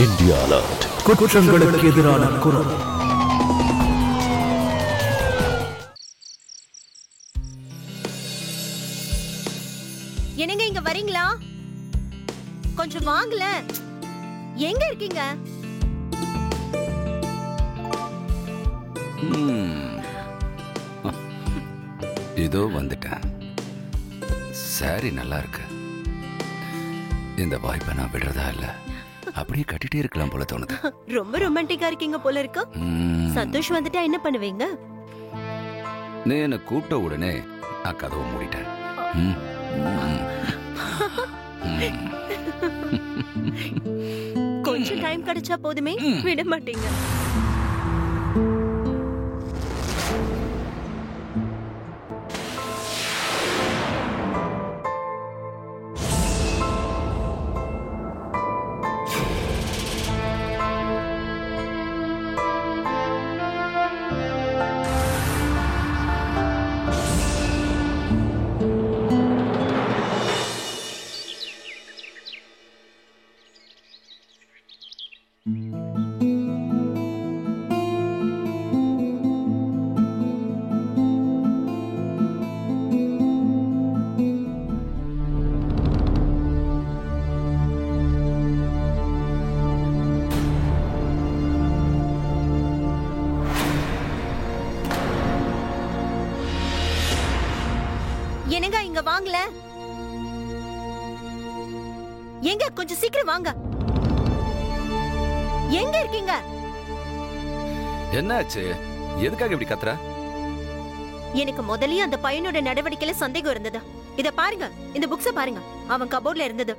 India alert. குற்றங்களுக்கு எதிரான குரல். என்னங்க இங்க வரீங்களா? கொஞ்சம் வாங்கல. எங்க இருக்கீங்க? இதோ வந்துட்டேன். சாரி நல்லா இருக்கு. இந்த வாய்ப்பை நான் விடுறதா இல்ல, அப்படியே கட்டிட்டே இருக்கலாம் போல தோணுது. ரொம்ப ரொமான்டிக்கா இருக்கீங்க போல இருக்கு. சந்தோஷ் வந்துட்டா என்ன பண்ணுவீங்க? நீ என்ன கூப்பிட்ட உடனே நான் கதவை மூடிட்டேன். கொஞ்சம் டைம் கிடைச்சா போதுமே, விட மாட்டீங்க. என்னங்க இங்க வாங்கல? எங்க கொஞ்சம் சீக்கிரம் வாங்க. எங்க இருக்கீங்க? என்னாச்சு? எதுக்காக இப்படி கத்துற? எனக்கு முதல்லயே அந்த பையனோட நடவடிக்கையில சந்தேகம் இருந்தது. இத பாருங்க, இந்த புக்ஸ பாருங்க, அவன் கபோர்ட்ல இருந்தது.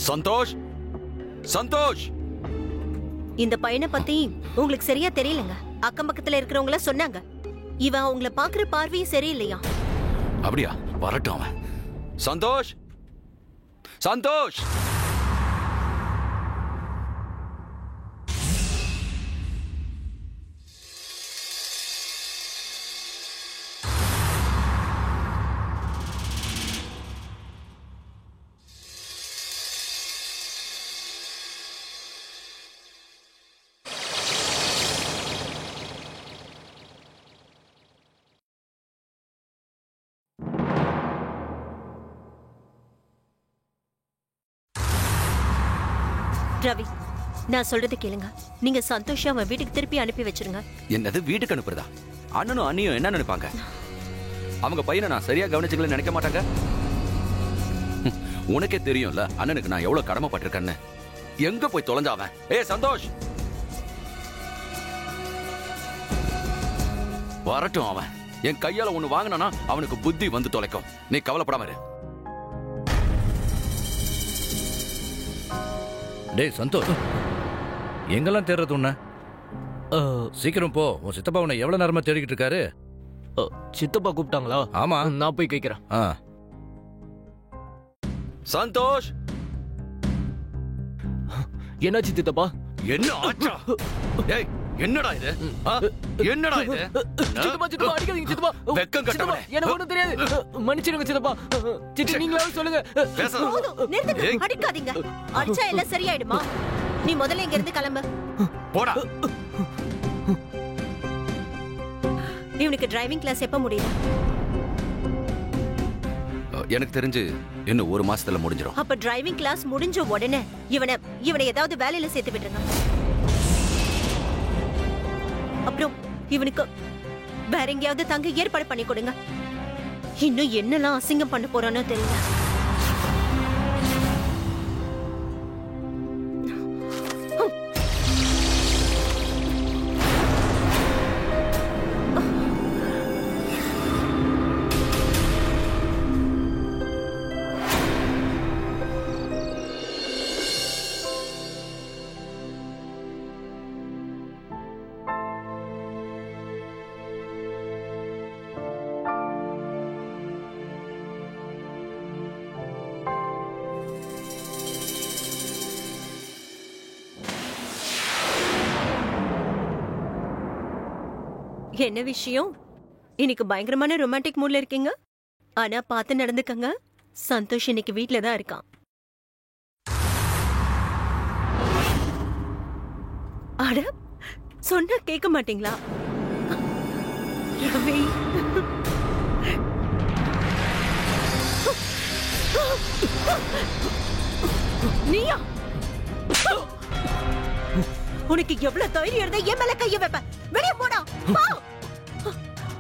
சந்தோஷ், சந்தோஷ், இந்த பையனை பத்தி உங்களுக்கு சரியா தெரியலங்க. அக்கம் பக்கத்துல இருக்கிறவங்கள சொன்னாங்க, இவன் அவங்கள பாக்குற பார்வையும் சரியில்லையா. அப்படியா? வரட்டும் அவன். சந்தோஷ், சந்தோஷ். ரவி, நான் சொல்றது கேளுங்க. நீங்க சந்தோஷ் அவன் வீட்டுக்கு திருப்பி அனுப்பி வச்சிருங்க. என்னது வீட்டுக்கு அனுப்புறதா? அண்ணனும் அண்ணியும் என்ன நினைப்பாங்க? அவங்க பையனை நான் சரியா கவனிச்சுக்கல நினைக்க மாட்டாங்க. உனக்கே தெரியும்ல அண்ணனுக்கு நான் எவ்வளவு கடமைப்பட்டிருக்கேன்னு. எங்க போய் தொலைஞ்சா அவன்? சந்தோஷ், வரட்டும் அவன். என் கையால ஒண்ணு வாங்கினா அவனுக்கு புத்தி வந்து தொலைக்கும். நீ கவலைப்படாம இரு. டேய் சந்தோஷ், எங்கெல்லாம் தேடுறது உன்ன? சீக்கிரம் போ. உன் சித்தப்பா உன்னை எவ்வளவு நேரமா தேடிக்கிட்டு இருக்காரு? சித்தப்பா கூப்பிட்டாங்களா? ஆமா, நான் போய் கேட்கிறேன். சந்தோஷ், என்னாச்சு சித்தப்பா? என்ன ஆச்சா? டேய் என்னடா இது? என்னடா இது? சித்தப்பா சித்தப்பா அடிக்காதீங்க சித்தப்பா. வெக்கம் கட்டவனே. எனக்கு ஒண்ணும் தெரியாது. மன்னிச்சிடுங்க சித்தப்பா. சித்தி நீங்களாவது சொல்லுங்க. போதும், நிறுத்துங்க. அடிக்காதீங்க. அடிச்சா எல்லாம் சரியாயிடுமா? நீ முதல்ல இங்க இருந்து கிளம்பு. போடா. இவனுக்கு டிரைவிங் கிளாஸ் எப்ப முடியும்? எனக்கு தெரிஞ்சு இன்னும் ஒரு மாசத்துல முடிஞ்சிடும். அப்ப டிரைவிங் கிளாஸ் முடிஞ்ச உடனே இவனை ஏதாவது வேலையில சேர்த்து விட்டுருங்க. அப்புறம் இவனுக்கு வேற எங்கேயாவது தங்க ஏற்பாடு பண்ணி கொடுங்க. இன்னும் என்னெல்லாம் அசிங்கம் பண்ண போறானோ தெரியல. என்ன விஷயம்? இன்னைக்கு பயங்கரமான ரொமான்டிக் மூட்ல இருக்கீங்க. ஆனா பார்த்து நடந்துக்கங்க. சந்தோஷ் இன்னைக்கு வீட்ல தான் இருக்கான். அட சொன்னா கேட்க மாட்டீங்களா? ரவி நீயா? உனக்கு எவ்வளவு தைரியம் இருந்தா என் மேல கைய வைப்ப? வெளிய போடா.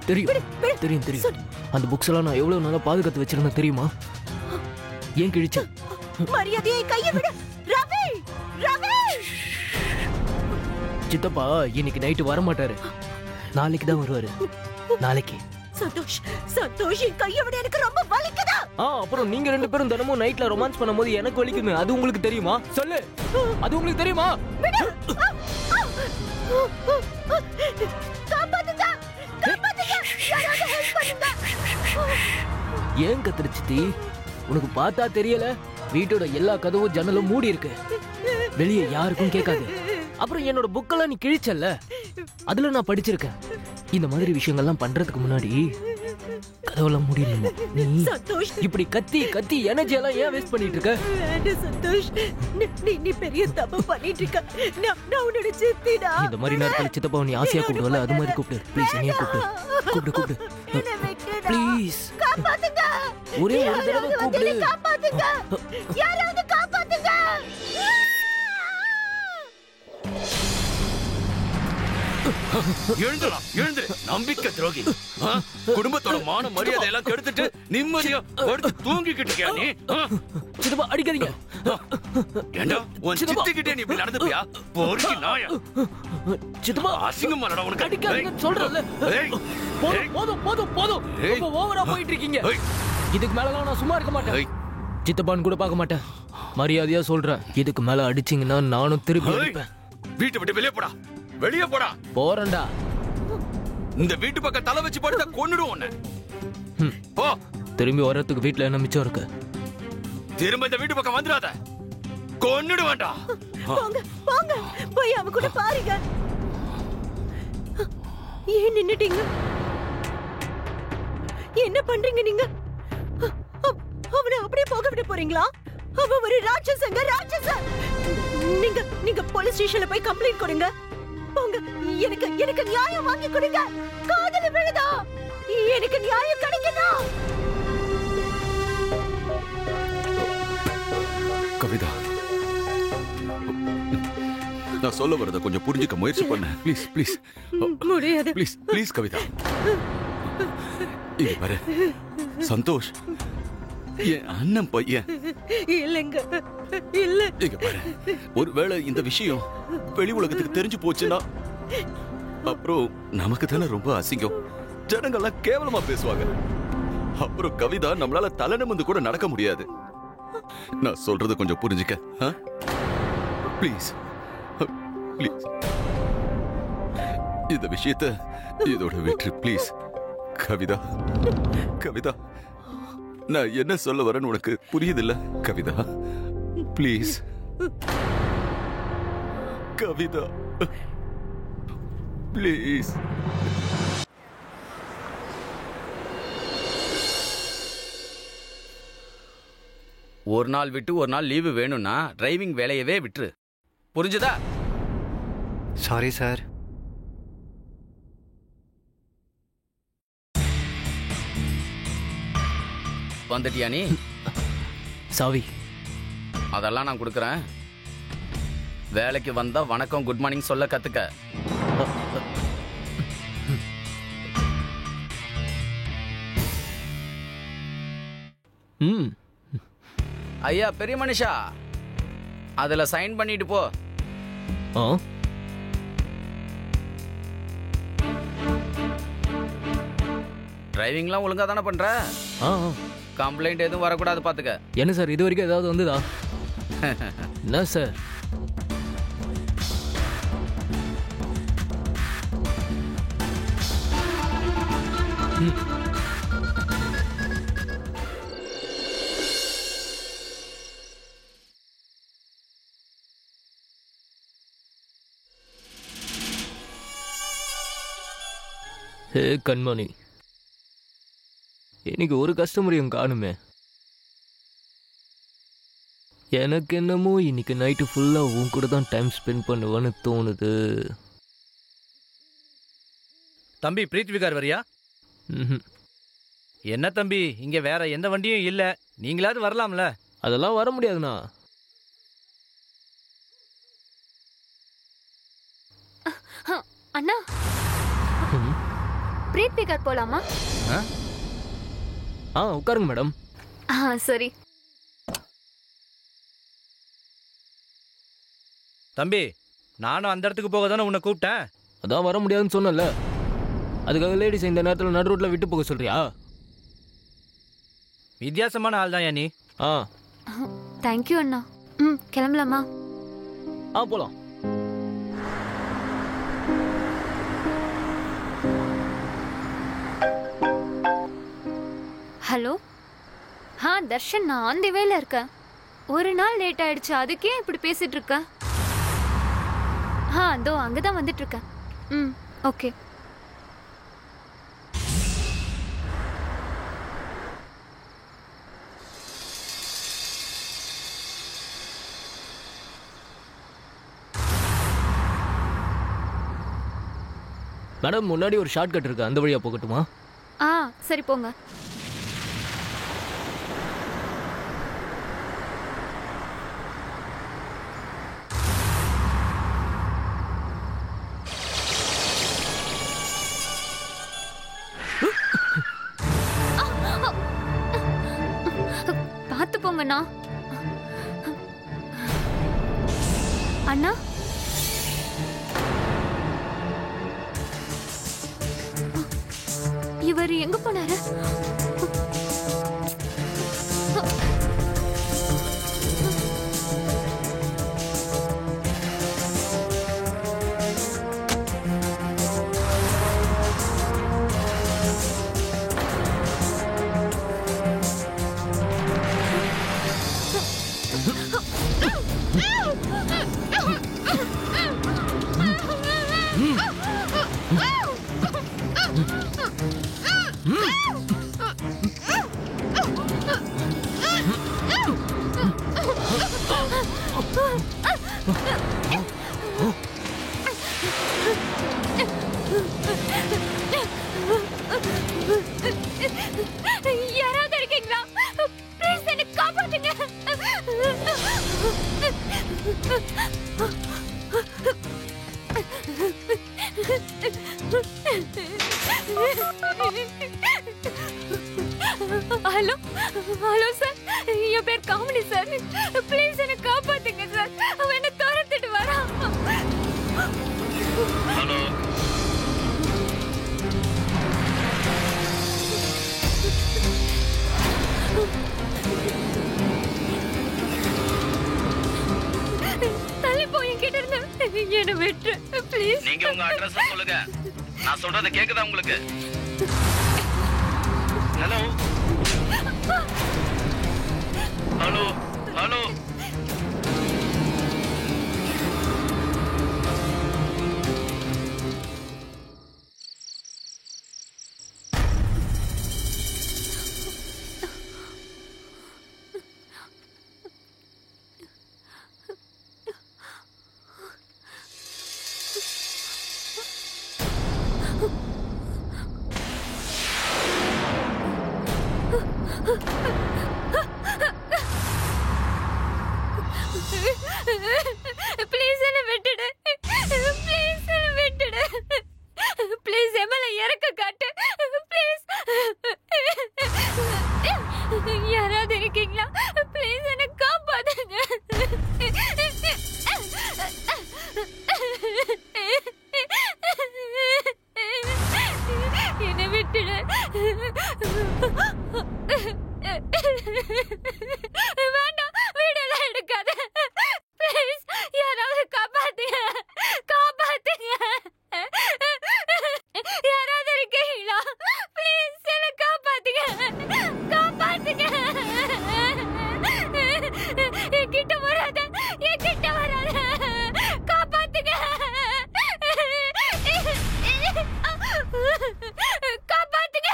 தெரியும் தெரியும் தெரியும். அந்த புக்ஸ் எல்லாம் நான் எவ்வளவு நல்லா பாதுகாத்து வச்சிருந்தேன் தெரியுமா? ஏன் கிழிச்ச? மரியாதையை கைய விடு. ரவி ரவி சித்தப்பா இன்னைக்கு நைட்டு வர மாட்டாரு. நாளைக்கு தான் வருவாரு. நாளைக்கு. சந்தோஷ் சந்தோஷ் கைய விட எனக்கு ரொம்ப வலிக்குதா. அப்புறம் நீங்க ரெண்டு பேரும் தினமும் நைட்ல ரொமான்ஸ் பண்ணும்போது எனக்கு வலிக்குமே. அது உங்களுக்கு தெரியுமா? சொல்லு. அது உங்களுக்கு தெரியுமா? ஏன் கத்துற சித்தி? உனக்கு பார்த்தா தெரியல? வீட்டோட எல்லா கதவும் ஜன்னலும் மூடி இருக்கு. வெளியே யாருக்கும் கேட்காது. அப்புறம் என்னோட புக்கெல்லாம் நீ கிழிச்சல்ல, அதுல நான் படிச்சிருக்கேன். இந்த மாதிரி விஷயங்கள்லாம் பண்றதுக்கு முன்னாடி கதவெல்லாம் மூடிடணும். நீ இப்படி கத்தி கத்தி எனர்ஜி எல்லாம் ஏன் வேஸ்ட் பண்ணிட்டு இருக்க? சந்தோஷ் நீ பெரிய தப்பு பண்ணிட்டு இருக்க. நான் உன்னோட சித்திடா. இந்த மாதிரி நேரத்துல சித்தப்பா நீ ஆசையா கூப்பிடுவல, அது மாதிரி கூப்பிடு ப்ளீஸ். என்னைய கூப்பிடு ப்ளீஸ். காப்பாத்துங்க. ஒரே ஒரு தடவை கூப்பிடு. காப்பாத்துங்க. யாராவது காப்பாத்துங்க. எழுந்துரு நம்பிக்கை துரோகி. குடும்பத்தோட மான மரியாதை எல்லாம் கெடுத்துட்டு நிம்மதியா படுத்து தூங்கிக்கிட்டு இருக்கியா நீ? சித்தப்பா அடிக்காதீங்க. ஏண்டா உன் சித்திக்கிட்டே நீ இப்படி நடந்துப்பியா? பொறுக்கி நாயா. சித்தப்பா அசிங்கமா நட. உனக்கு அடிக்காதீங்கன்னு சொல்றேன்ல. போதும் ரொம்ப ஓவரா போயிட்டு இருக்கீங்க. இதுக்கு மேலலாம் நான் சும்மா இருக்க மாட்டேன். சித்தப்பான்னு கூட பார்க்க மாட்டேன். மரியாதையா சொல்றேன். இதுக்கு மேல அடிச்சீங்கன்னா நானும் திருப்பி அடிப்பேன். வீட்டை விட்டு வெளியே போடா. வெளியே போடா. போறேன்டா. இந்த வீட்டு பக்கம் தலை வச்சு படுத்தா கொன்னுடுவோம் உன்னை. போ. திரும்பி வரதுக்கு வீட்டுல என்ன மிச்சம் இருக்கு? திரும்ப இந்த வீட்டு பக்கம் வந்துடாத. கொன்னுடுவேன்டா. போங்க போங்க போய் அவ கூட பாருங்க. ஏன் நின்னுட்டீங்க? என்ன பண்றீங்க நீங்க? அவனை அப்படியே போக விட போறீங்களா? அவ ஒரு ராட்சசங்க, ராட்சச. நீங்க போலீஸ் ஸ்டேஷன்ல போய் கம்ப்ளைண்ட் கொடுங்க. போங்க. எனக்கு நியாயம் வாங்கி கொடுங்க. காதல விழுதா. எனக்கு நியாயம் கிடைக்கணும். கவிதா, நான் சொல்ல வரத கொஞ்சம் புரிஞ்சுக்க முயற்சி பண்ண. Please please. முடியாது. Please please Kavitha. இங்க பாரு, சந்தோஷ் என் அண்ணன் பையன். இல்லங்க இல்ல. இங்க பாரு, ஒருவேளை இந்த விஷயம் வெளி உலகத்துக்கு தெரிஞ்சு போச்சுன்னா அப்புறம் நமக்கு தானே ரொம்ப அசிங்கம். ஜனங்கள்லாம் கேவலமா பேசுவாங்க. அப்புறம் கவிதா நம்மளால தலை நிமிர்ந்து கூட நடக்க முடியாது. நான் சொல்றது கொஞ்சம் புரிஞ்சுக்க. ப்ளீஸ் ப்ளீஸ் இந்த விஷயத்தை இதோட விட்டு ப்ளீஸ். கவிதா கவிதா, நான் என்ன சொல்ல வரேன்னு உனக்கு புரியுதில்ல கவிதா? Please Kavitha please. ஒரு நாள் விட்டு ஒரு நாள் லீவு வேணும்னா டிரைவிங் வேலையவே விட்டுரு. புரிஞ்சுதா? Sorry sir. வந்துட்டியா நீ? சாவி அதெல்லாம் நான் கொடுக்குறேன். வேலைக்கு வந்தா வணக்கம் குட் மார்னிங் சொல்ல கத்துக்க. ஐயா பெரிய மனுஷா, அதுல சைன் பண்ணிட்டு போ. டிரைவிங்லாம் ஒழுங்கா தானே பண்ற? கம்ப்ளைண்ட் எதுவும் வரக்கூடாது பாத்துக்க. என்ன சார் இது வரைக்கும் ஏதாவது வந்துதா? என்ன சார்? ஹே கண்மணி, இன்னைக்கு ஒரு கஸ்டமரையும் காணுமே. எனக்கு என்னமோ இன்னைக்கு நைட்டு ஃபுல்லா உன் கூட தான் டைம் ஸ்பெண்ட் பண்ணுவேன்னு தோணுது. தம்பி பிரீத் விகார் வரியா? என்ன தம்பி, இங்க வேற எந்த வண்டியும் இல்ல, நீங்களாவது வரலாம்ல? அதெல்லாம் வர முடியாதுண்ணா. அண்ணா, பிரீத் விகார் போலாமா? உட்காருங்க மேடம். சரி தம்பி, நானும் அந்த இடத்துக்கு போக தானே உன்னை கூப்பிட்டேன். அதான் வர முடியாதுன்னு சொன்னல, அதுக்காக லேடிஸ் இந்த நேரத்தில் நடு ரோட்ல விட்டு போக சொல்றியா? வித்தியாசமான ஆள் தான் நீ. தேங்க்யூ அண்ணா. கிளம்பலாமா? போலாம். ஹலோ. தர்ஷன், நான் ஆன் தி வேல இருக்கேன். ஒரு நாள் லேட் ஆயிடுச்சு, அதுக்கே இப்படி பேசிட்டு இருக்க? அதோ அங்கதான் வந்துட்டு இருக்கேன். ஓகே. மேடம், முன்னாடி ஒரு ஷார்ட் கட் இருக்கு, அந்த வழியா போகட்டுமா? சரி போங்க. பார்த்து போங்கண்ணா. அண்ணா, இவர் எங்க போனாரு? யாராவது இருக்கீங்களா? ப்ளீஸ் என்ன காப்பாத்துங்க. ஹலோ ஹலோ சார், என் பேர் காமெடி சார். ப்ளீஸ் என்ன காப்பாத்துங்க சார். அவன் என்ன துரத்திட்டு வரான். ஹலோ. தள்ளி போய் என்கிட்ட இருந்து என்ன விட்டு ப்ளீஸ். நீங்க உங்க அட்ரஸ் சொல்லுங்க, நான் சொல்றது கேக்குதா உங்களுக்கு? Hello hello hello. ப்ளீஸ் என்ன விட்டுடு. ப்ளீஸ் என்ன விட்டுடு. ப்ளீஸ் எமல இறக்க காட்டு. ப்ளீஸ் யாராவது இருக்கீங்களா? ப்ளீஸ் என்ன காப்பாத்துங்க. என்ன விட்டுடு. வேண்டாம், வீடெல்லாம் எடுக்காத. ப்ளீஸ் யாராவது காப்பாத்துங்க, காப்பாத்துங்க. யாராவது இருக்கீங்களா? ப்ளீஸ் என்ன காப்பாத்துங்க, காப்பாத்துங்க. என்கிட்ட வராத, என்கிட்ட வராத. காப்பாத்துங்க, காப்பாத்துங்க.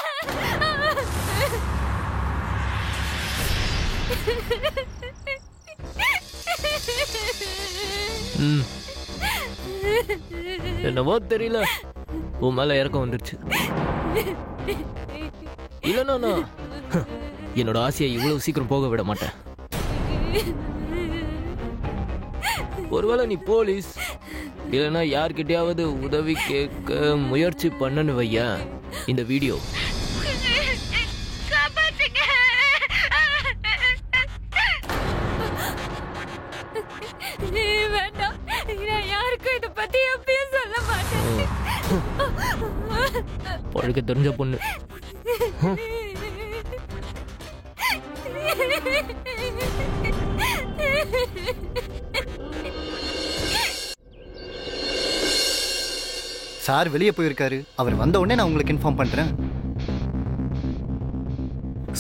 என்னவோ தெரியல, உன் மேல இறக்கம் வந்துருச்சு. இல்லைன்னா நான் என்னோட ஆசையை இவ்வளவு சீக்கிரம் போக விட மாட்டேன். ஒருவேளை நீ போலீஸ் இல்லைன்னா யார்கிட்டயாவது உதவி கேட்க முயற்சி பண்ணனு வையா, இந்த வீடியோ வேண்டாம், நான் யாருக்கும் இதை பத்தி எப்பயும் சொல்ல மாட்டேன். பழக்க தெரிஞ்ச பொண்ணு. சார் வெளியே போயிருக்காரு. அவர் வந்த உடனே நான் உங்களுக்கு இன்ஃபார்ம் பண்றேன்.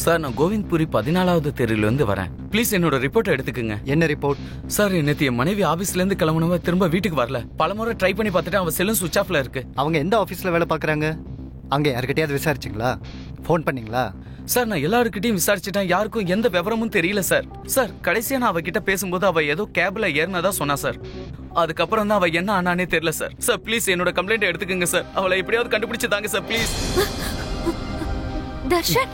சார், நான் கோவிந்த்புரி 14வது தெருல இருந்து வரேன். ப்ளீஸ் என்னோட ரிப்போர்ட் எடுத்துக்கங்க. என்ன ரிப்போர்ட்? சார், நேத்து என் மனைவி ஆபீஸ்ல இருந்து கிளம்புனவ திரும்ப வீட்டுக்கு வரல. பலமுறை ட்ரை பண்ணி பார்த்துட்டு அவ செல்லும் சுவிட்ச் ஆஃப்ல இருக்கு. அவங்க எந்த ஆபீஸ்ல வேலை பார்க்கறாங்க? அங்க யார்கிட்டயாவது விசாரிச்சிங்களா? ஃபோன் பண்ணீங்களா? சார், நான் எல்லாருக்கிட்டையும் விசாரிச்சுட்டேன். யாருக்கும் எந்த விவரமும் தெரியல சார். சார், கடைசியா நான் அவகிட்ட பேசும்போது அவ ஏதோ கேப்ல ஏறினதா சொன்னா சார். அதுக்கப்புறம் தான் அவ என்ன ஆனானே தெரியல சார். சார் ப்ளீஸ் என்னோட கம்ப்ளைண்ட் எடுத்துக்கங்க சார். அவளை எப்படியாவது கண்டுபிடிச்சு தாங்க சார் ப்ளீஸ். தர்ஷன்,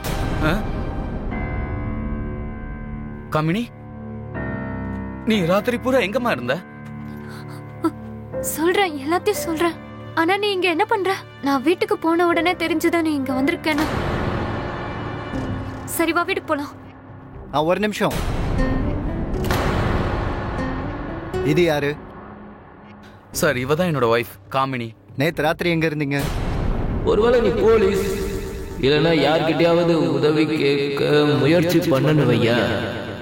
காமினி, நீ ராத்திரி பூரா எங்கம்மா இருந்த? சொல்றேன், எல்லாத்தையும் சொல்றேன். ஆனா நீ இங்க என்ன பண்ற? நான் வீட்டுக்கு போன உடனே தெரிஞ்சுதான் நீ இங்க வந்திருக்கேன்னு. சரி வா, வீட்டுக்கு போலாம். ஒரு நிமிஷம். இது யாரு? சார், இவ தான் என்னோட ஒய்ஃப் காமினி. நேத்து ராத்திரி எங்க இருந்தீங்க? ஒருவேளை நீ போலீஸ் இல்லைன்னா யார்கிட்டயாவது உதவி கேட்க முயற்சி பண்ணனு வையா,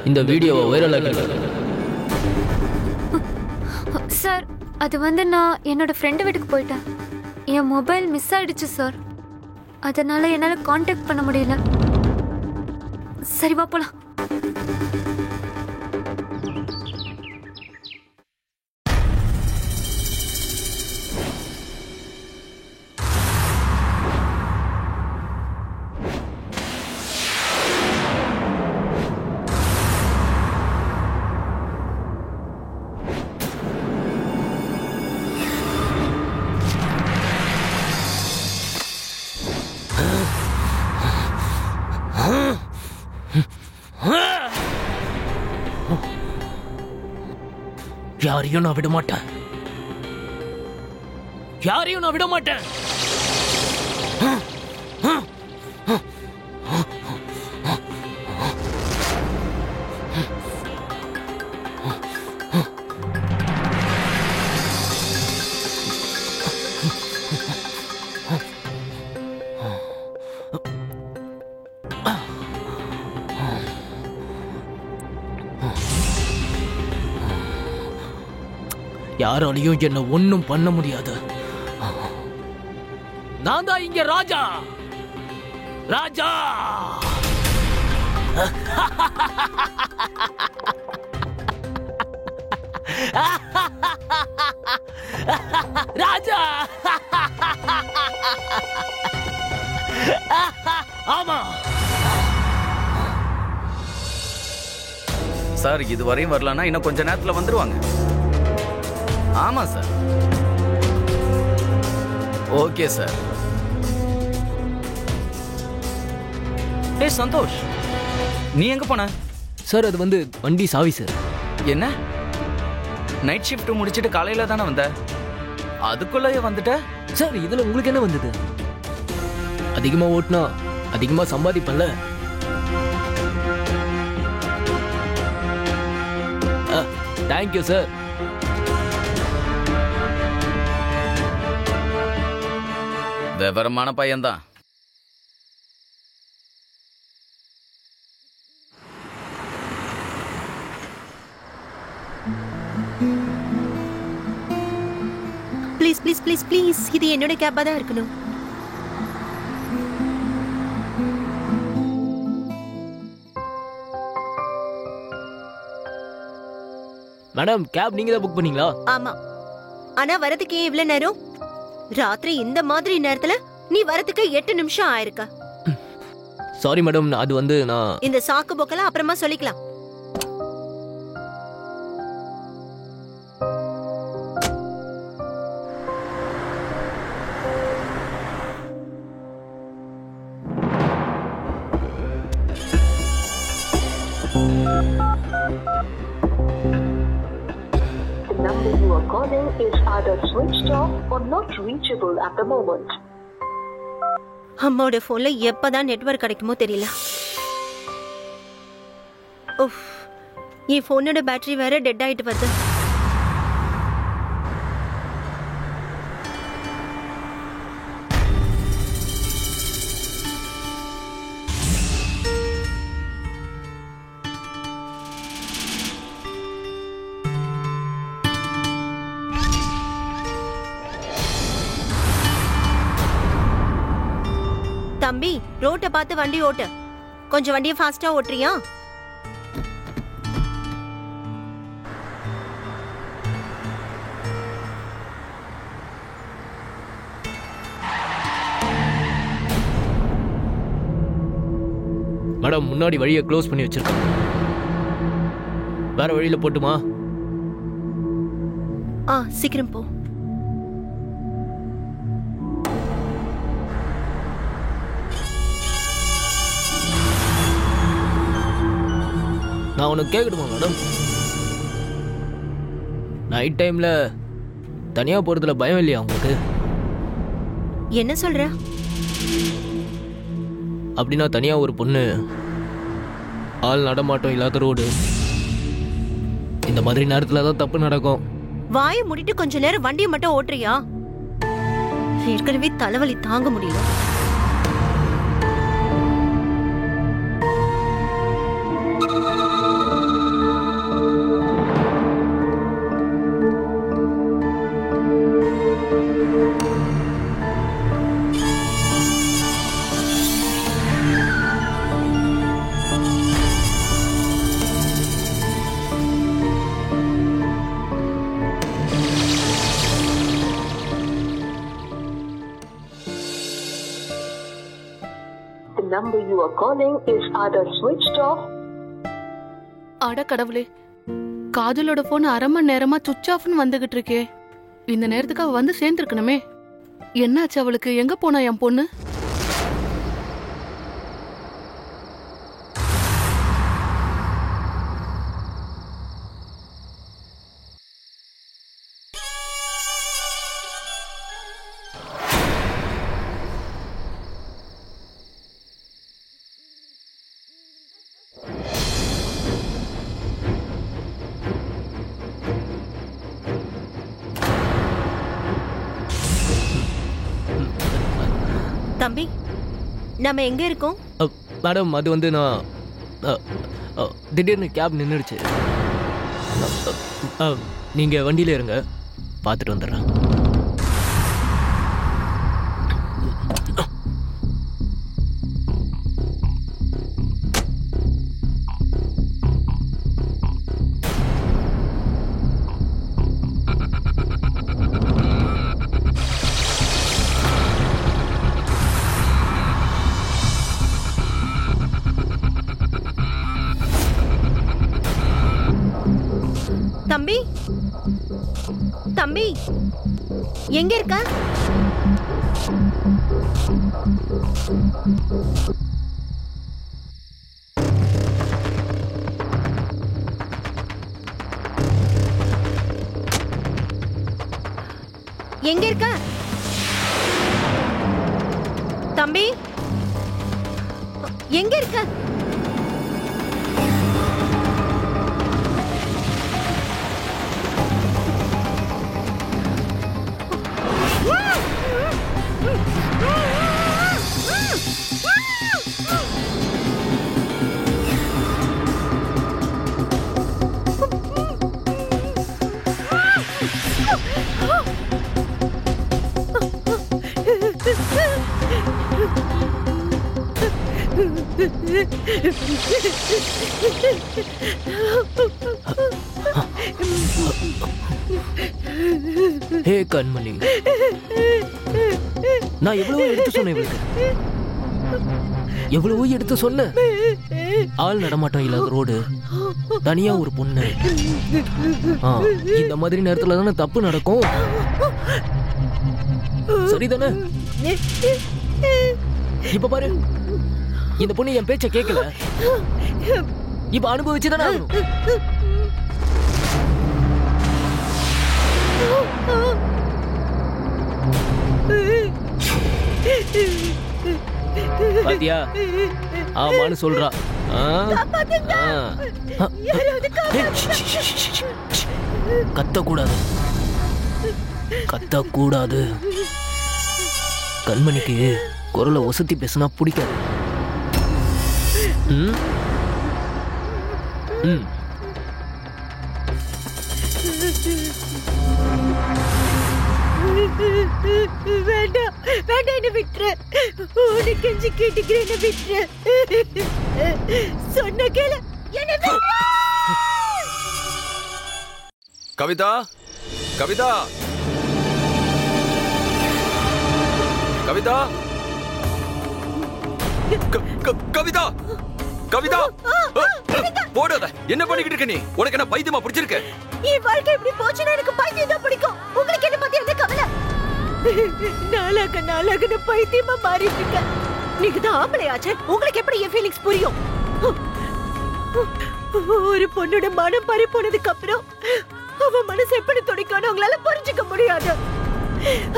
இந்த வீடியோவை வைரல் ஆக்கிடுவேன். சார், அது வந்து நான் என்னோட ஃப்ரெண்டு வீட்டுக்கு போயிட்டேன். என் மொபைல் மிஸ் ஆயிடுச்சு சார். அதனால என்னால கான்டாக்ட் பண்ண முடியல. சரி வா போலாம். யாரையும் நான் விட மாட்டேன். யாரையும் நான் விட மாட்டேன். யாராலையும் என்ன ஒண்ணும் பண்ண முடியாது. நான் தான் இங்க ராஜா. ராஜா ராஜா. ஆமா சார், இதுவரையும் வரலன்னா இன்னும் கொஞ்ச நேரத்துல வந்துருவாங்க. ஆமா சார். Okay sir. ஏய் சந்தோஷ், நீ எங்க போன? சார், அது வந்து வண்டி சாவி சார். என்ன, நைட் ஷிஃப்ட் முடிச்சிட்டு காலையில தானே வந்த? அதுக்குள்ளே வந்துட்ட? சார், இதுல உங்களுக்கு என்ன வந்தது? அதிகமா ஓட்டினா அதிகமா சம்பாதிப்பல்ல. Thank you sir. விவரமான பையன்தான். ப்ளீஸ் ப்ளீஸ் ப்ளீஸ் ப்ளீஸ், இது என்னோட கேப்பா தான் இருக்கணும். மேடம், கேப் நீங்க தான் புக் பண்ணீங்களா? ஆமா. ஆனா வரதுக்கு ஏன் இவ்வளவு நேரம்? ராத்திரி இந்த மாதிரி நேரத்துல நீ வரதுக்கு 8 நிமிஷம் ஆயிருக்க. சாரி மேடம், அது வந்து நான் இந்த சாக்கு போக்கெல்லாம் அப்புறமா சொல்லிக்கலாம். number you are calling is either switched off or not reachable at the moment. அம்மாவோட போன்ல எப்பதான் நெட்வொர்க் கிடைக்குமோ தெரியல. உஃப், என் போனோட பேட்டரி வேற டெட் ஆயிட்டு வருது. தம்பி, ரோட்டை பார்த்து வண்டி ஓட்டு. கொஞ்சம் வண்டியை ஃபாஸ்டா ஓட்டுறியா? மேடம், முன்னாடி வழியை க்ளோஸ் பண்ணி வச்சிருக்கேன். வேற வழியில போட்டுமா? சீக்கிரம் போ. நான் உனக்கு கேட்கணுமா மேடம்? நைட் டைம்ல தனியா போறதுல பயம் இல்லையா உங்களுக்கு? என்ன சொல்ற? அப்படின்னா தனியா ஒரு பொண்ணு, ஆள் நடமாட்டம் இல்லாத ரோடு, இந்த மாதிரி நேரத்துல தான் தப்பு நடக்கும். வாயை மூடிட்டு கொஞ்ச நேரம் வண்டியை மட்டும் ஓட்டுறியா? ஏற்கனவே தலைவலி தாங்க முடியல. The number you are calling is either switched off. அட கடவுளே, காதலோட போன் அரை மணி நேரமா சுவிட்ச் ஆஃப்னு வந்துகிட்டு இருக்கே. இந்த நேரத்துக்கு அவ வந்து சேர்ந்துருக்கணுமே. என்னாச்சு அவளுக்கு? எங்க போனா என் பொண்ணு? தம்பி, நம்ம எங்க இருக்கோம்? மேடம், அது வந்து நான் திடீர்னு கேப் நின்றுடுச்சு. நீங்க வண்டியில இருங்க, பார்த்துட்டு வந்துடுறேன். தம்பி, தம்பி, எங்க இருக்க? எங்க இருக்க தம்பி? எங்க இருக்க? ஹே கண்மணி, நான் எவ்வளவோ எடுத்து சொன்னேன் இவளுக்கு, எவ்வளவோ எடுத்து சொன்னேன். ஆள் நடமாட்டம் இல்லாத ரோடு, தனியா ஒரு பொண்ணு, இந்த மாதிரி நேரத்துல தானே தப்பு நடக்கும். சரிதானே? இப்ப பாரு, இந்த பொண்ணு என் பேச்ச கேட்கல, இப்ப அனுபவிச்சுதானே ஆகணும். பாத்தியா ஆமான்னு சொல்றா. கத்தக்கூடாது, கத்தக்கூடாது. கண்மணிக்கு குரலை ஒசத்தி பேசினா பிடிக்காது. வேண்டாம் வேண்டாம், என்ன விட்டுரு. உனக்கு கெஞ்சி கேட்டுக்கிறேன், என்ன விட்டுரு. சொன்ன கேளு, என்ன விட்டுரு. கவிதா, கவிதா, கவிதா, கவிதா, கவிதா, போடாத. என்ன பண்ணிக்கிட்டு இருக்க நீ? உனக்கு என்ன பைத்தியமா பிடிச்சிருக்கு? என் வாழ்க்கை இப்படி போச்சுன்னா எனக்கு பைத்தியம் தான் பிடிக்கும். உங்களுக்கு என்ன பத்தி என்ன கவலை? நாளாக நாளாக பைத்தியமா மாறிட்டு இருக்க. நீங்க தான் ஆம்பளையாச்சே, உங்களுக்கு எப்படி என் ஃபீலிங்ஸ் புரியும்? ஒரு பொண்ணோட மனம் பறி போனதுக்கு அப்புறம் அவ மனசு எப்படி துடிக்கணும் உங்களால புரிஞ்சுக்க முடியாது.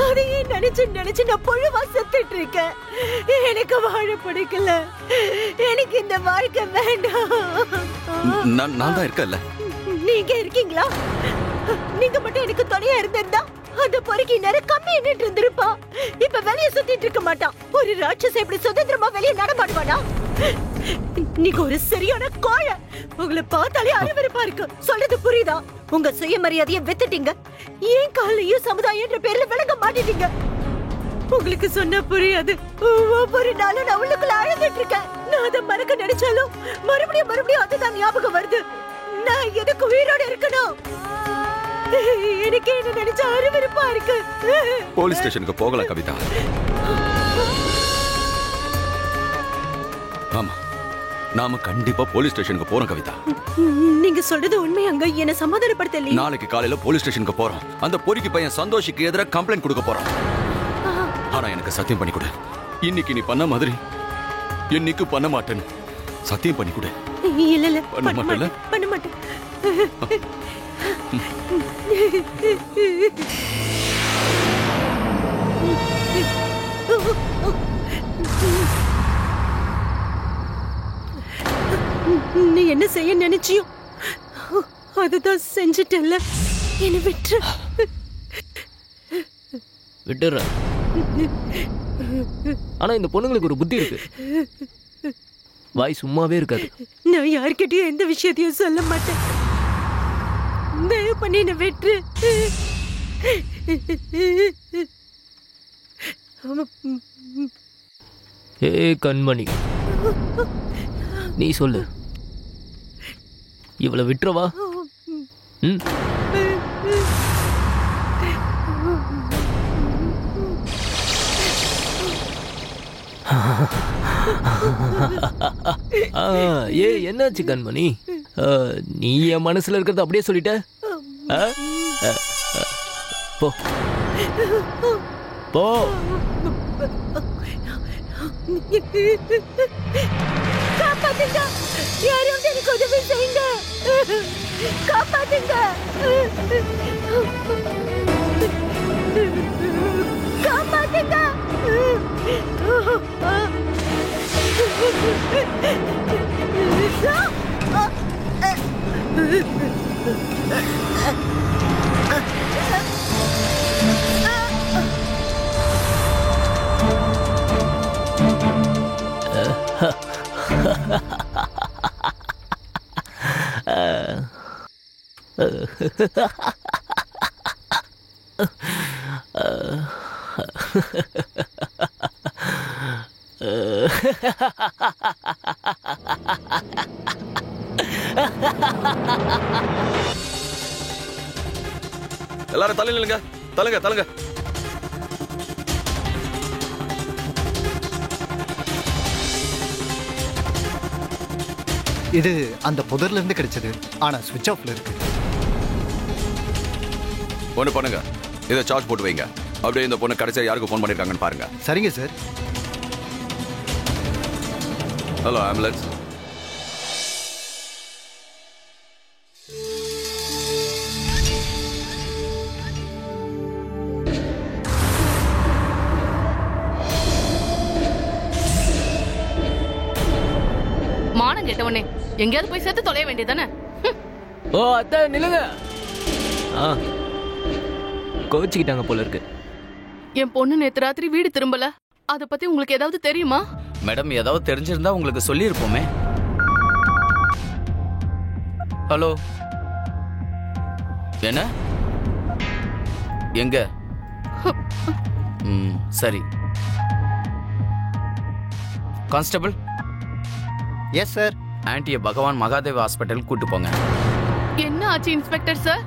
அதையே நினைச்சு நினைச்சு நான் புழுவா செத்துட்டு இருக்கேன். எனக்கு வாழ பிடிக்கல. எனக்கு இந்த வாழ்க்கை வேண்டாம். நான் தான் இருக்கல. நீங்க இருக்கீங்களா? நீங்க மட்டும் எனக்கு துணையா இருந்திருந்தா அந்த பொறுக்கி நேரம் கம்மி நின்று இருந்திருப்பா. இப்ப வெளியே சுத்திட்டு இருக்க மாட்டான். ஒரு ராட்சச இப்படி சுதந்திரமா வெளியே நடமாடுவானா? நீங்க ஒரு சரியான கோழை. உங்களை பார்த்தாலே அருவருப்பா இருக்கு. சொல்றது புரியுதா? உங்க சுயமரியாதையை வித்துட்டீங்க. ஏன் காலையும் சமுதாயம் என்ற பேர்ல விளங்க மாட்டிட்டீங்க. உங்களுக்கு சொன்ன புரியாது. ஒவ்வொரு நாளும் நான் உள்ளுக்குள்ள அழுதுட்டு இருக்கேன். நான் அதை மறக்க நினைச்சாலும் மறுபடியும் மறுபடியும் அதுதான் ஞாபகம் வருது. நான் எதுக்கு உயிரோட இருக்கணும்? எனக்கு என்ன நினைச்சா அருவருப்பா இருக்கு. போலீஸ் ஸ்டேஷனுக்கு போகலாம் கவிதா. ஆமா, நாம கண்டிப்பா போலீஸ் ஸ்டேஷனுக்கு போறோம் கவிதா. நீங்க சொல்றது உண்மையாங்க? என்ன சமாதானப்படுத்தல. நாளைக்கு காலையில போலீஸ் ஸ்டேஷனுக்கு போறோம். அந்த பொறுக்கி பையன் சந்தோஷிக்கு எதிராக கம்ப்ளைண்ட் கொடுக்க போறோம். ஆனா எனக்கு சத்தியம் பண்ணி கொடு, இன்னைக்கு நீ பண்ண மாதிரி என்னைக்கு பண்ண மாட்டேன்னு சத்தியம் பண்ணி கொடு. இல்ல இல்ல, பண்ண மாட்டேல? பண்ண மாட்டேன். நீ என்ன செய்ய நினைச்சியோ அதுதான் செஞ்சுட்டல. என்ன விட்டு விட்டுற. ஆனா இந்த பொண்ணுங்களுக்கு ஒரு புத்தி இருக்கு. வாய் சும்மாவே இருக்காது. நான் யார்கிட்டயும் எந்த விஷயத்தையும் சொல்ல மாட்டேன். தயவு பண்ணி என்ன விட்டு. ஏ கண்மணி, நீ சொல்லு, இவளை விட்டுறவா? ஏ என்னாச்சு கண்மணி? நீ என் மனசுல இருக்கிறது அப்படியே சொல்லிட்ட. போ போ. காப்பாத்துங்க, யாரும் எனக்கு உதவி செய்யுங்க. காப்பாத்துங்க, காப்பாத்துங்க. எல்லாரும் தலை நில்லுங்க. தலங்க தலங்க. இது அந்த புதர்ல இருந்து கிடைச்சது. ஆனா ஸ்விட்ச் ஆஃப்ல இருக்கு. ஒண்ணு பண்ணுங்க, இதை சார்ஜ் போட்டு வைங்க. அப்படியே இந்த பொண்ணு கடைசியா யாருக்கு ஃபோன் பண்ணிருக்காங்கன்னு பாருங்க. சரிங்க சார். Hello ambulance. மானம் கேட்டவனே, எங்கேயாவது போய் சேர்த்து தொலைய வேண்டியதானே? ஓ அத்தை நில்லுங்க. கோவிச்சுக்கிட்டாங்க போல இருக்கு. என் பொண்ணு நேத்து ராத்திரி வீடு திரும்பல. அத பத்தி உங்களுக்கு ஏதாவது தெரியுமா? மேடம், ஏதாவது தெரிஞ்சிருந்தா உங்களுக்கு சொல்லியிருப்போமே. ஹலோ, என்ன? எங்க? சரி. கான்ஸ்டபிள். Yes sir. ஆன்ட்டிய பகவான் மகாதேவ் ஹாஸ்பிட்டல் கூட்டு போங்க. என்ன ஆச்சு இன்ஸ்பெக்டர் சார்?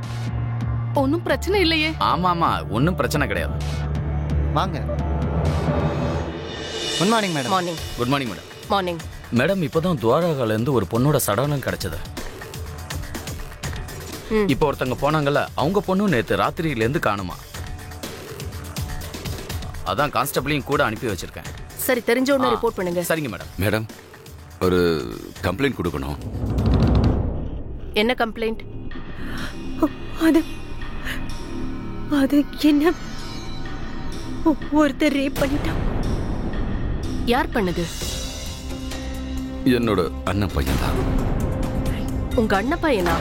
ஒன்னும் பிரச்சனை இல்லையே? ஆமா, ஒன்னும் பிரச்சனை கிடையாது. வாங்க. Good morning madam. Morning. Good morning madam. Morning. Madam, இப்போதான் துவாரகால இருந்து ஒரு பொண்ணோட சடலம் கிடைச்சது. இப்போ ஒருத்தங்க போனாங்கல்ல, அவங்க பொண்ணு நேத்து ராத்திரியில இருந்து காணுமா. அதான் கான்ஸ்டபிளையும் கூட அனுப்பி வச்சிருக்கேன். சரி, தெரிஞ்ச உடனே ரிப்போர்ட் பண்ணுங்க. சரிங்க மேடம். மேடம், ஒரு கம்ப்ளைண்ட் கொடுக்கணும். என்ன கம்ப்ளைண்ட்? அது என்ன, ஒருத்தர் ரேப் பண்ணிட்டான். யார் பண்ணது? என்னோட அண்ணன் பையன் தான். உங்க அண்ணன் பையனா?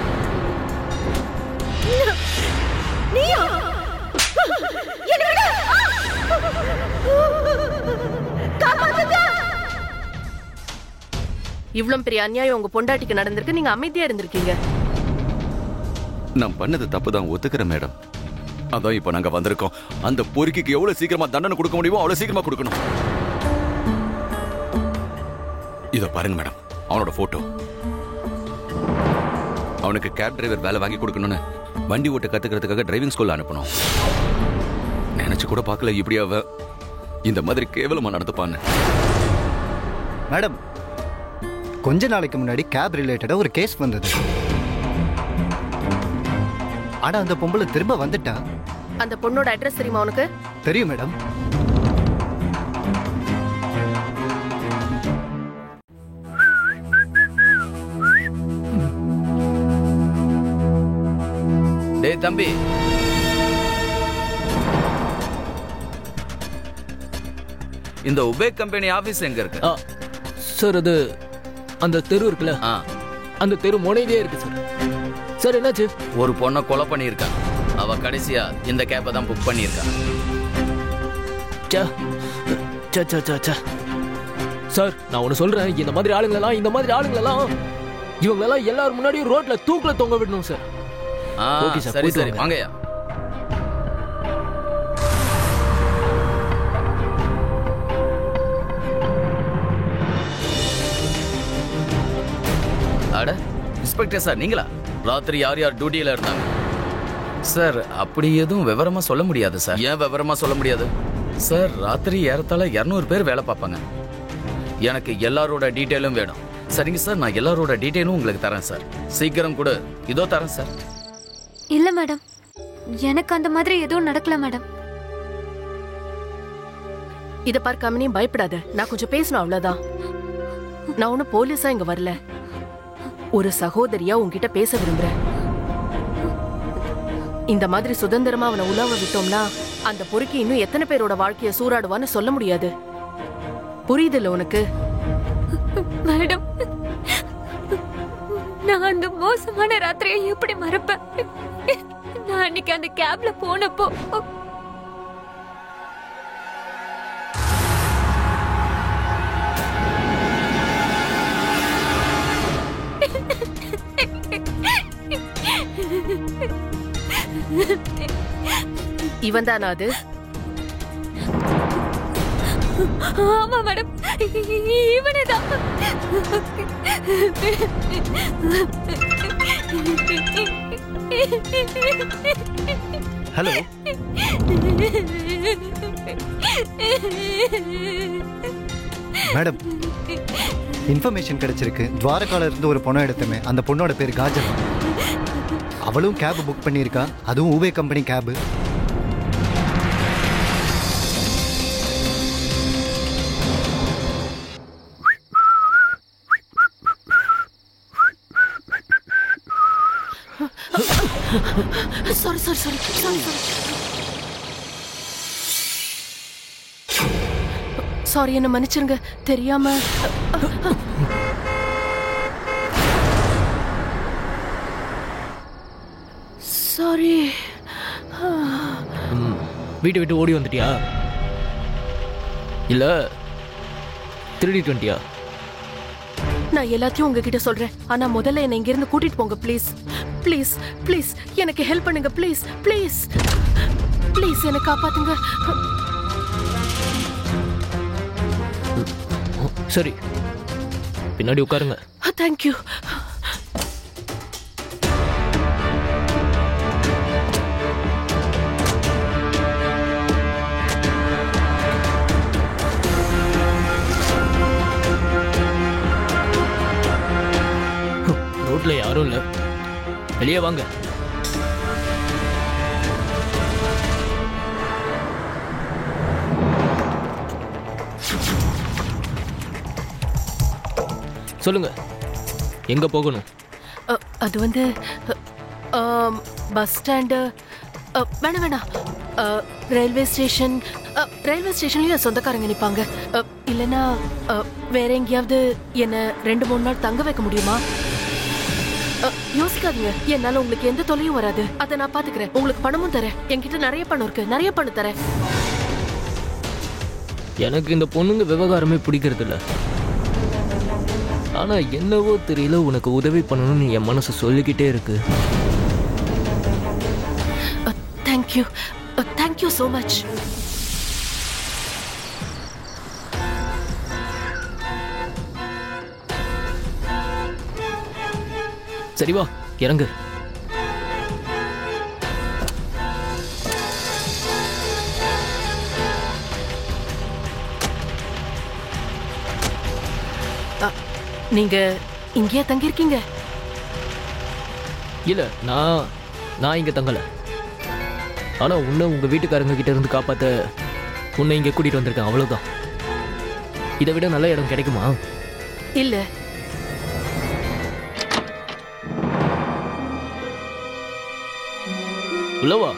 இவ்வளவு பெரிய அநியாயம் உங்க பொண்டாட்டிக்கு நடந்திருக்கு, நீங்க அமைதியா இருந்திருக்கீங்க. நான் பண்ணது தப்புதான், ஒத்துக்கிறேன் மேடம். அதான் இப்ப நாங்க வந்திருக்கோம். அந்த பொறுக்கிக்கு எவ்வளவு சீக்கிரமா தண்டனை கொடுக்க முடியுமோ அவ்வளவு சீக்கிரமா கொடுக்கணும். இத பாருங்க மேடம், அவனோட போட்டோ. அவனுக்கு கேப் டிரைவர் வேலை வாங்கி கொடுக்கணும்னு வண்டி ஓட்ட கத்துக்கிறதுக்காக டிரைவிங் ஸ்கூல்ல அனுப்பணும். நினைச்சு கூட பார்க்கல இப்படி அவ இந்த மாதிரி கேவலமா நடந்துப்பான்னு. மேடம், கொஞ்ச நாளைக்கு முன்னாடி கேப் ரிலேட்டடா ஒரு கேஸ் வந்தது. ஆனா அந்த பொம்பளை திரும்ப வந்துட்டா. அந்த பொண்ணோட அட்ரஸ் தெரியுமா உனக்கு? தெரியும் மேடம். டேய் தம்பி, இந்த உபேக் கம்பெனி ஆபீஸ் எங்க இருக்கு? சார், அது அந்த தெரு இருக்குல்ல, அந்த தெரு முனையிலே இருக்கு சார். சார் என்னாச்சு? ஒரு பொண்ணை கொலை பண்ணியிருக்கா. அவ கடைசியா இந்த கேப்பை தான் புக் பண்ணியிருக்கா. சார், நான் ஒண்ணு சொல்றேன், இந்த மாதிரி ஆளுங்களெல்லாம் இவங்களெல்லாம் எல்லாரும் முன்னாடியும் ரோட்ல தூக்குல தொங்க விடணும் சார். ஓகே சார், சரி சரி, வாங்கய்யா. அட இன்ஸ்பெக்டர் சார், நீங்களா? ராத்திரி யார் யார் டியூட்டியில இருந்தாங்க? சார், அப்படி எதுவும் விவரமா சொல்ல முடியாது சார். ஏன் விவரமா சொல்ல முடியாது? சார், ராத்திரி ஏறத்தாழ 200 பேர் வேலை பார்ப்பாங்க. எனக்கு எல்லாரோட டீட்டெயிலும் வேணும். சரிங்க சார், நான் எல்லாரோட டீட்டெயிலும் உங்களுக்கு தரேன் சார். சீக்கிரம் கூட இதோ தரேன் சார். இல்ல மேடம், எனக்கு அந்த மாதிரி எதுவும் நடக்கல மேடம். இத பார் கமனி, பயப்படாத. நான் கொஞ்சம் பேசணும், அவ்வளவுதான். நான் ஒன்னும் போலீஸா இங்க வரல. ஒரு சகோதரியா உன்கிட்ட பேச விரும்புறேன். இந்த மாதிரி சுதந்திரமா அவனை உலாவ விட்டோம்னா அந்த பொறுக்கி இன்னும் எத்தனை பேரோட வாழ்க்கைய சூறாடுவான்னு சொல்ல முடியாது. புரியுதுல்ல உனக்கு? மேடம், நான் அந்த மோசமான ராத்திரியை எப்படி மறப்பேன்? நான் அன்னைக்கு அந்த கேப்ல போனப்போ இவன் தானா அது? ஆமா மேடம், இவனேதான். ஹலோ. மேடம், இன்ஃபர்மேஷன் கிடைச்சிருக்கு. துவாரகால இருந்து ஒரு பொண்ணை எடுத்தமே. அந்த பொண்ணோட பேர் காஜல். அவளும் கேப் புக் பண்ணியிருக்கா. அதுவும் ஊபே கம்பெனி கேபு. சாரி, என்ன மன்னிச்சிருங்க, தெரியாம. வீட்டை விட்டு ஓடி வந்துட்டியா இல்ல திருடிட்டு வந்துட்டியா? நான் எல்லாத்தையும் உங்ககிட்ட சொல்றேன். ஆனா முதல்ல என்னை இங்க இருந்து கூட்டிட்டு போங்க ப்ளீஸ். ப்ளீஸ் ப்ளீஸ் எனக்கு ஹெல்ப் பண்ணுங்க ப்ளீஸ். ப்ளீஸ் ப்ளீஸ் என்னை காப்பாத்துங்க. சரி, பின்னாடி உட்காருங்க. தேங்க்யூ. ரோட்ல யாரும் இல்ல, வெளியே வாங்க. சொல்லுங்க, எங்க போகணும்? அது வந்து பஸ் ஸ்டாண்டு. வேணாம் வேணாம், ரயில்வே ஸ்டேஷன். ரயில்வே ஸ்டேஷன்லயும் சொந்தக்காரங்க நிப்பாங்க. இல்லைன்னா வேற எங்கேயாவது என்ன 2-3 நாள் தங்க வைக்க முடியுமா? யோசிக்காதீங்க, என்னால உங்களுக்கு எந்த தொல்லையும் வராது. அதை நான் பாத்துக்கிறேன். உங்களுக்கு பணமும் தரேன். என்கிட்ட நிறைய பணம் இருக்கு, நிறைய பணம் தரேன். எனக்கு இந்த பொண்ணுங்க விவகாரமே பிடிக்கிறது இல்ல. ஆனா என்னவோ தெரியல, உனக்கு உதவி பண்ணணும்னு என் மனசு சொல்லிக்கிட்டே இருக்கு. Thank you, thank you so much. சரி வா, இறங்கு. நீங்க இங்கேயே தங்கியிருக்கீங்க? இல்ல, நான் இங்க தங்கல. ஆனா உன்னை உங்க வீட்டுக்காரங்க கிட்ட இருந்து காப்பாத்த உன்னை இங்க கூட்டிட்டு வந்திருக்கேன், அவ்வளவுதான். இதை விட நல்ல இடம் கிடைக்குமா? இல்ல. உள்ளவா.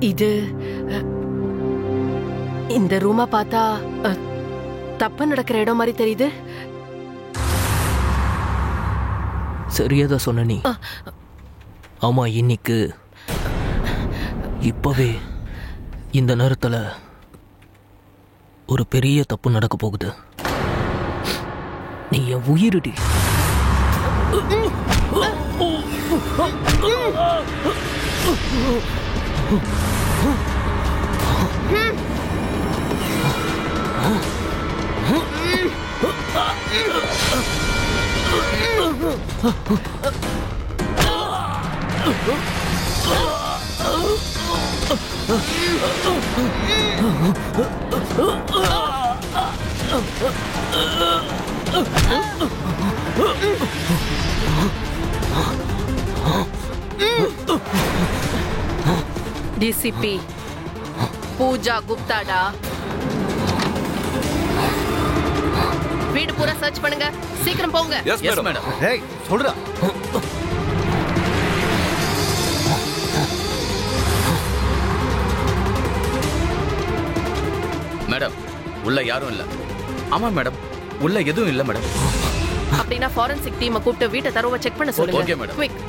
இது இந்த ரூமா பார்த்தா தப்பு நடக்கிற இடம் மாதிரி தெரியுது. சரியாதான் சொன்ன நீ. ஆமா, இன்னைக்கு இப்பவே இந்த நேரத்துல ஒரு பெரிய தப்பு நடக்க போகுது. நீ என் உயிரடி. டிசிபி பூஜா குப்தாடா. வீடு பூரா சர்ச் பண்ணுங்க, சீக்கிரம் போங்க. Yes madam. ஏய் சொல்றா. மேடம், உள்ள யாரும் இல்ல. ஆமா மேடம், உள்ள எதுவும் இல்ல மேடம். அப்படின்னா ஃபாரன்சிக் டீமை கூப்பிட்டு வீட்டை தரவா செக் பண்ண சொல்லுங்க. Okay madam. குயிக்.